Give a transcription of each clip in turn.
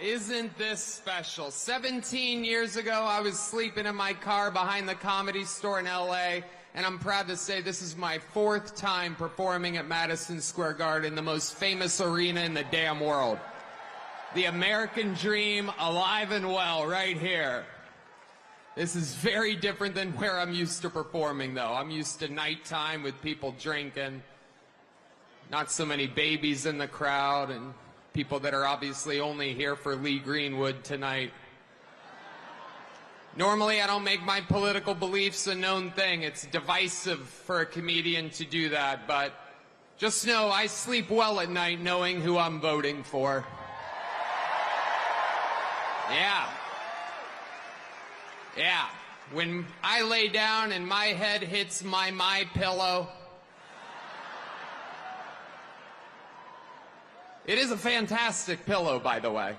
isn't this special? 17 years ago, I was sleeping in my car behind the Comedy Store in LA, and I'm proud to say this is my 4th time performing at Madison Square Garden, the most famous arena in the damn world. The American dream, alive and well, right here. This is very different than where I'm used to performing, though. I'm used to nighttime with people drinking, not so many babies in the crowd, and people that are obviously only here for Lee Greenwood tonight. Normally, I don't make my political beliefs a known thing. It's divisive for a comedian to do that, but just know I sleep well at night knowing who I'm voting for. Yeah. When I lay down and my head hits my pillow, it is a fantastic pillow, by the way.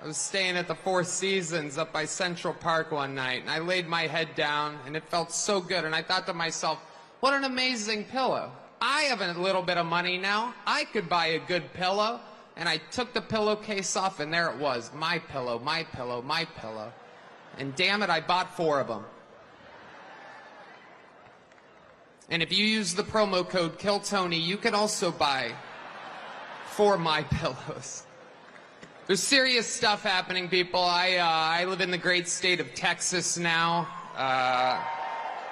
I was staying at the Four Seasons up by Central Park one night, and I laid my head down, and it felt so good, and I thought to myself, what an amazing pillow. I have a little bit of money now. I could buy a good pillow. And I took the pillowcase off, and there it was. My pillow, my pillow, my pillow. And damn it, I bought 4 of them. And if you use the promo code KILLTONY, you can also buy 4 my pillows. There's serious stuff happening, people. I live in the great state of Texas now.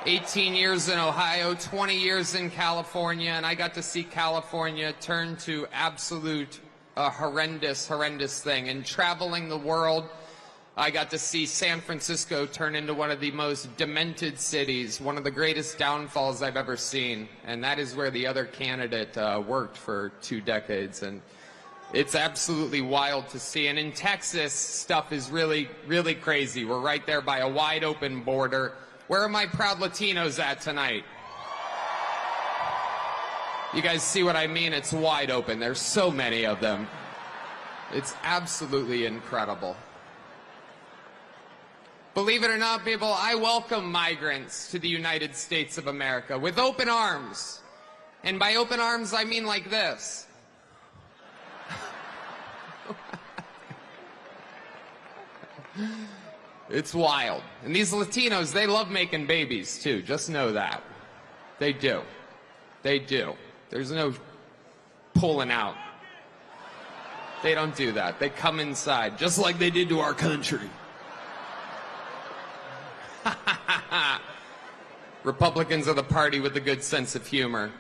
18 years in Ohio, 20 years in California, and I got to see California turn to absolute horrendous thing. And traveling the world, I got to see San Francisco turn into one of the most demented cities, one of the greatest downfalls I've ever seen. And that is where the other candidate worked for 2 decades. And it's absolutely wild to see. And in Texas, stuff is really crazy. We're right there by a wide open border. Where are my proud Latinos at tonight? You guys see what I mean? It's wide open. There's so many of them. It's absolutely incredible. Believe it or not, people, I welcome migrants to the United States of America with open arms. And by open arms, I mean like this. It's wild. And these Latinos, they love making babies, too. Just know that. They do. They do. There's no pulling out. They don't do that. They come inside, just like they did to our country. Republicans are the party with a good sense of humor.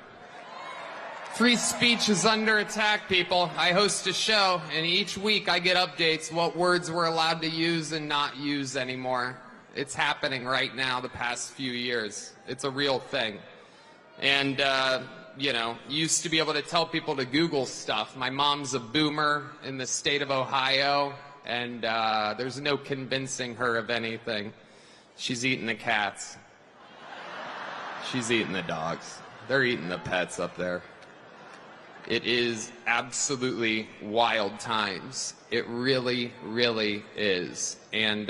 Free speech is under attack, people. I host a show, and each week I get updates what words we're allowed to use and not use anymore. It's happening right now the past few years. It's a real thing. And, you know, used to be able to tell people to Google stuff. My mom's a boomer in the state of Ohio, and there's no convincing her of anything. She's eating the cats. She's eating the dogs. They're eating the pets up there. It is absolutely wild times. It really is. And,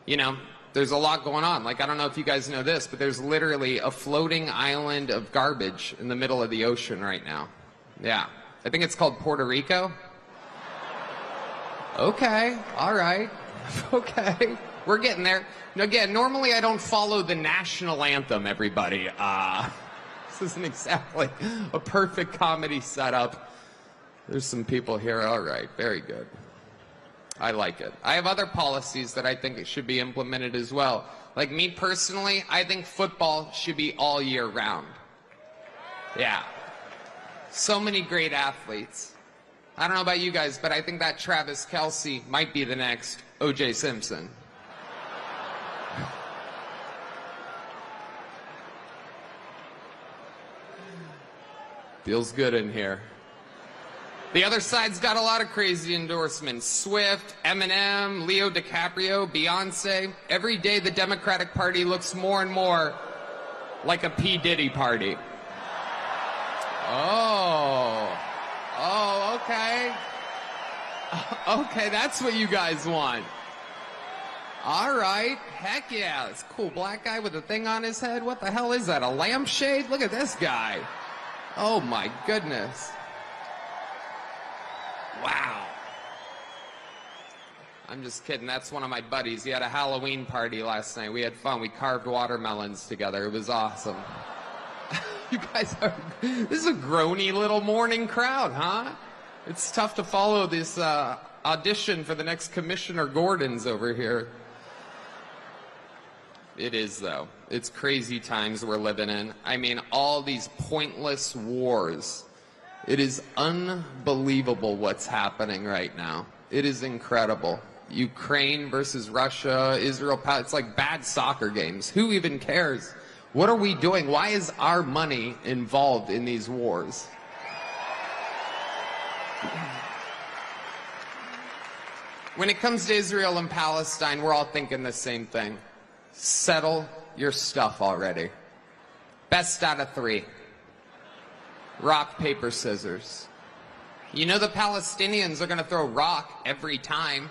you know, there's a lot going on. Like, I don't know if you guys know this, but there's literally a floating island of garbage in the middle of the ocean right now. Yeah. I think it's called Puerto Rico. Okay. All right. Okay. We're getting there. Now, again, normally I don't follow the national anthem, everybody. This isn't exactly a perfect comedy setup. There's some people here. All right. Very good. I like it. I have other policies that I think it should be implemented as well. Like me personally, I think football should be all year round. Yeah. So many great athletes. I don't know about you guys, but I think that Travis Kelce might be the next O.J. Simpson. Feels good in here. The other side's got a lot of crazy endorsements. Swift, Eminem, Leo DiCaprio, Beyonce. Every day the Democratic Party looks more and more like a P. Diddy party. Oh, okay. Okay, that's what you guys want. All right, heck yeah. It's a cool black guy with a thing on his head. What the hell is that, a lampshade? Look at this guy. Oh my goodness. Wow. I'm just kidding. That's one of my buddies. He had a Halloween party last night. We had fun. We carved watermelons together. It was awesome. You guys are... This is a groany little morning crowd, huh? It's tough to follow this audition for the next Commissioner Gordon's over here. It is, though. It's crazy times we're living in. I mean, all these pointless wars. It is unbelievable what's happening right now. It is incredible. Ukraine versus Russia, Israel, it's like bad soccer games. Who even cares? What are we doing? Why is our money involved in these wars? When it comes to Israel and Palestine, we're all thinking the same thing. Settle your stuff already. Best out of 3. Rock, paper, scissors. You know the Palestinians are going to throw rock every time.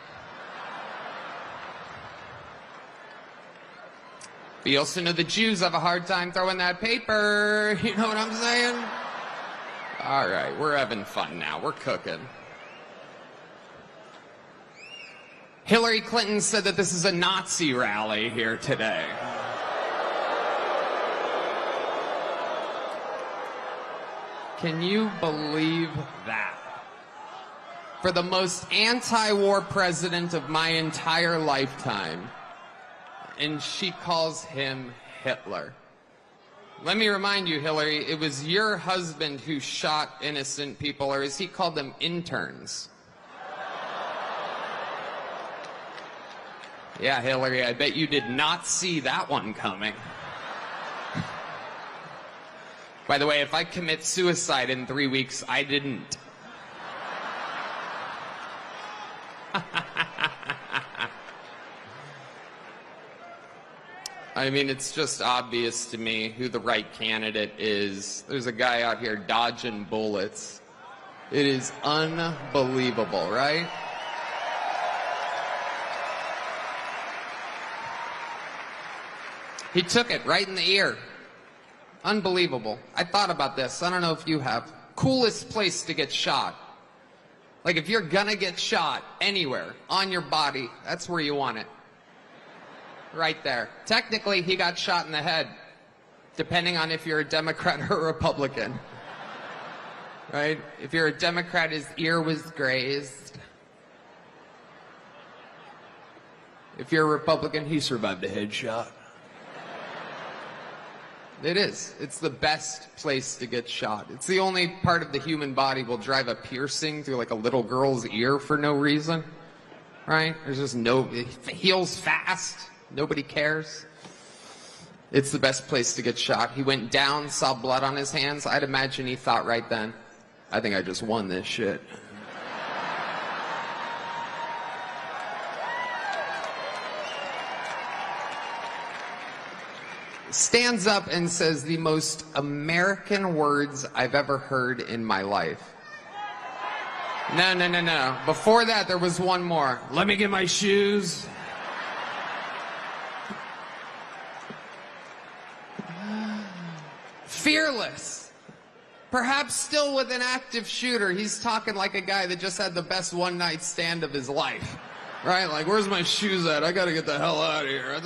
But you also know the Jews have a hard time throwing that paper. You know what I'm saying? All right, we're having fun now. We're cooking. Hillary Clinton said that this is a Nazi rally here today. Can you believe that? For the most anti-war president of my entire lifetime. And she calls him Hitler. Let me remind you, Hillary, it was your husband who shot innocent people, or as he called them, interns. Yeah, Hillary, I bet you did not see that one coming. By the way, if I commit suicide in 3 weeks, I didn't. I mean, it's just obvious to me who the right candidate is. There's a guy out here dodging bullets. It is unbelievable, right? He took it right in the ear. Unbelievable. I thought about this. I don't know if you have. Coolest place to get shot. Like if you're gonna get shot anywhere on your body, that's where you want it. Right there. Technically, he got shot in the head, depending on if you're a Democrat or a Republican. Right? If you're a Democrat, his ear was grazed. If you're a Republican, he survived a headshot. It is. It's the best place to get shot. It's the only part of the human body will drive a piercing through like a little girl's ear for no reason. Right? There's just no... It heals fast. Nobody cares. It's the best place to get shot. He went down, saw blood on his hands. I'd imagine he thought right then, I think I just won this shit. Stands up and says the most American words I've ever heard in my life. No. Before that, there was one more. Let me get my shoes. Fearless. Perhaps still with an active shooter. He's talking like a guy that just had the best one-night stand of his life. Right? Like, where's my shoes at? I gotta get the hell out of here.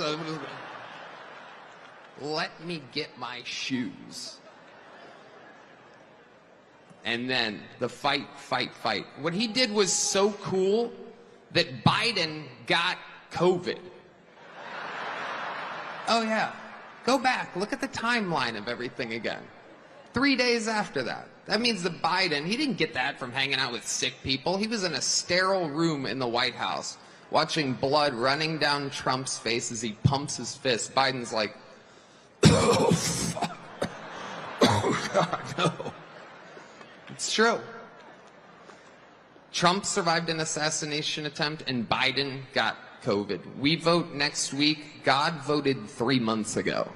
Let me get my shoes. And then the fight. What he did was so cool that Biden got COVID. Oh, yeah. Go back. Look at the timeline of everything again. 3 days after that. That means that Biden, he didn't get that from hanging out with sick people. He was in a sterile room in the White House watching blood running down Trump's face as he pumps his fist. Biden's like, oh, fuck. Oh, God, no. It's true. Trump survived an assassination attempt and Biden got COVID. We vote next week. God voted 3 months ago.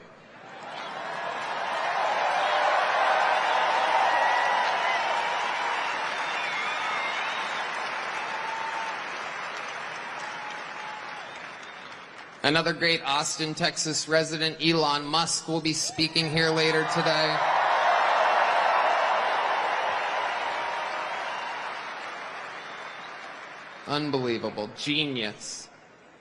Another great Austin, Texas resident, Elon Musk, will be speaking here later today. Unbelievable. Genius.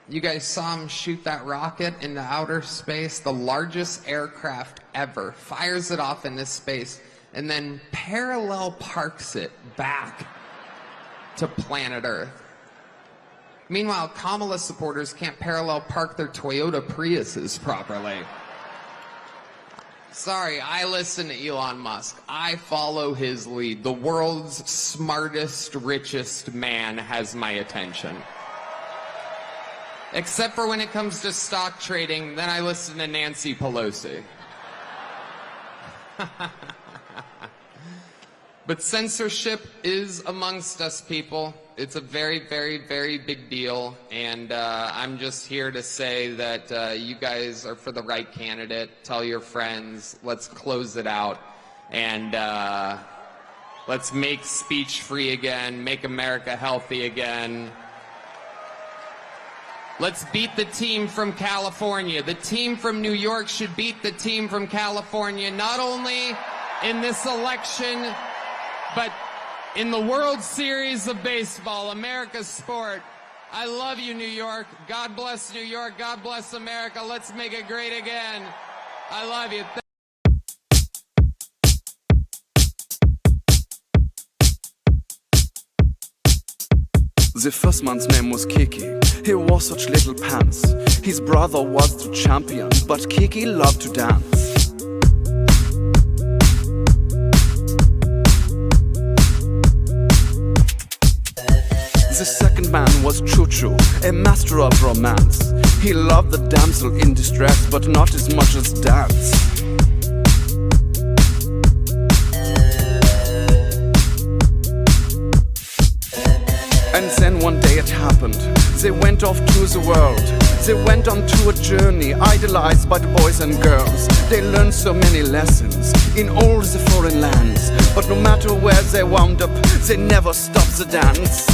You guys saw him shoot that rocket into outer space, the largest aircraft ever, fires it off into space, and then parallel parks it back to planet Earth. Meanwhile, Kamala supporters can't parallel park their Toyota Priuses properly. Sorry, I listen to Elon Musk. I follow his lead. The world's smartest, richest man has my attention. Except for when it comes to stock trading, then I listen to Nancy Pelosi. But censorship is amongst us, people. It's a very, very, very big deal, and I'm just here to say that you guys are for the right candidate. Tell your friends. Let's close it out, and let's make speech free again, make America healthy again. Let's beat the team from California. The team from New York should beat the team from California, not only in this election, but in the World Series of Baseball, America's sport. I love you, New York. God bless New York. God bless America. Let's make it great again. I love you. The first man's name was Kiki. He wore such little pants. His brother was the champion, but Kiki loved to dance. The second man was Choo Choo, a master of romance. He loved the damsel in distress, but not as much as dance. And then one day it happened. They went off to the world. They went on to a journey, idolized by the boys and girls. They learned so many lessons in all the foreign lands. But no matter where they wound up, they never stopped the dance.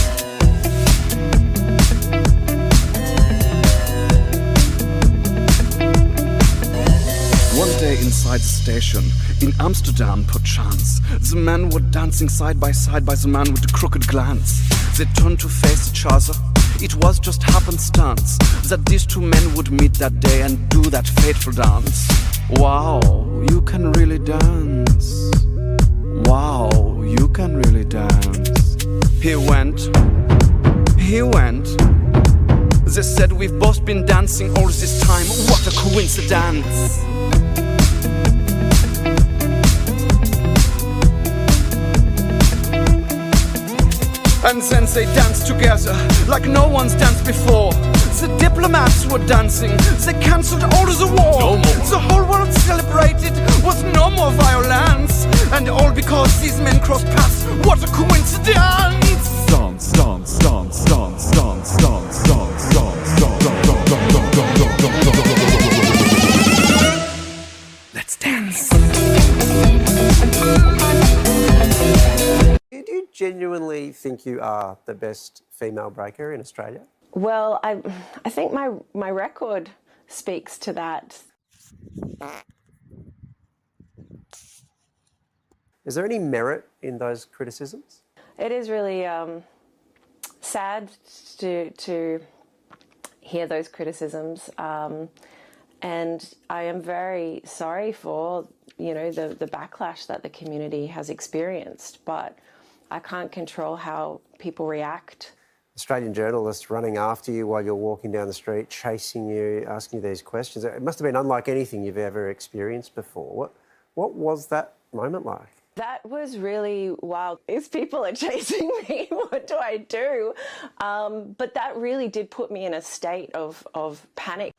One day inside the station, in Amsterdam perchance, the men were dancing side by the man with the crooked glance. They turned to face each other. It was just happenstance that these two men would meet that day and do that fateful dance. Wow, you can really dance. Wow, you can really dance. He went. They said, we've both been dancing all this time. What a coincidence. And then they danced together like no one's danced before. The diplomats were dancing, they cancelled all of the war. No more. The whole world celebrated with no more violence. And all because these men crossed paths. What a coincidence! Dance, dance, dance, dance, dance, dance, dance, dance, dance. Let's dance. Do you genuinely think you are the best female breaker in Australia? Well, I think my record speaks to that. Is there any merit in those criticisms? It is really sad to hear those criticisms, and I am very sorry for the backlash that the community has experienced, but I can't control how people react. Australian journalists running after you while you're walking down the street, chasing you, asking you these questions. It must have been unlike anything you've ever experienced before. What was that moment like? That was really wild. These people are chasing me. What do I do? But that really did put me in a state of panic.